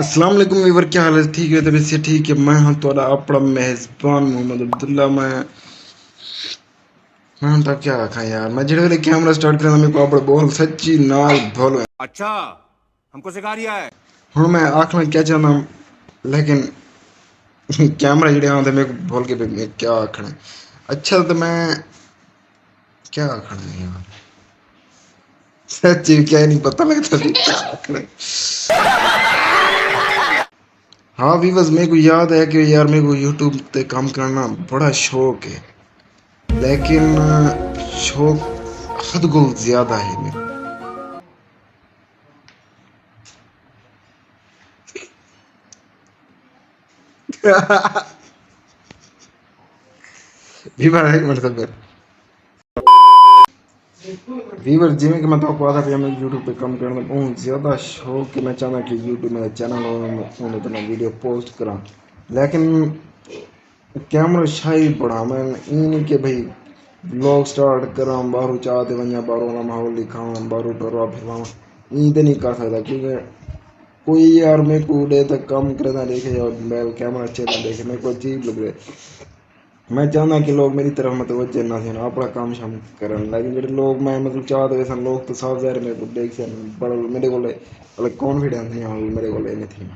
السلام علیکم ویور، کیا حال ہے؟ ٹھیک ہے؟ طبیعت سے ٹھیک ہے؟ میں ہوں تھوڑا اپنا میزبان محمد عبداللہ۔ میں تو کیا آخا یار، میں جڑے ویلے کیمرہ سٹارٹ کرنا میرے کو اپنا بول سچی نال بولو۔ اچھا ہم کو سکھا رہا ہے۔ ہوں میں آخنا کیا چاہنا، لیکن کیمرہ جڑے آتے میرے کو بول کے میں کیا آخنا۔ اچھا تو میں کیا آخنا یار، سچی کیا نہیں پتہ لگتا کیا آخنا۔ ہاں ویورز، میرے کو یاد ہے کہ یار میرے کو یوٹیوب تے کام کرنا بڑا شوق ہے، لیکن شوق حد کو زیادہ ہے میرے۔ ویور ایک منٹ تک ویور، جی میں کہ میں تو آتا پہ میں یوٹیوب پہ کام کرنا بہت زیادہ شوق کہ میں چاہنا کہ یوٹیوب میرا چینل ہو، میں اپنا ویڈیو پوسٹ کراں، لیکن کیمرہ شاہی پڑا میں یہ نہیں کہ بھائی بلاگ سٹارٹ کراں، باہروں چاہتے ونجا باہروں والا ماحول دکھاواں، باہروں ٹروا پھرواں، یہ تو نہیں کر سکتا کیونکہ کوئی یار میرے کو دے تک کام کرنا دیکھے اور میں کیمرہ اچھے نہ دیکھے، میرے کو عجیب لگ رہا ہے۔ میں چاہنا کہ لوگ میری طرف متوجہ نہ تھے، اپنا کام شام کرن، لیکن جڑے لوگ میں مطلب چاہتے ویسے لوگ تو صاف ظاہر میرے کو دیکھ سن، پر میرے کو کانفیڈینس نہیں آ، میرے کو نہیں تھی۔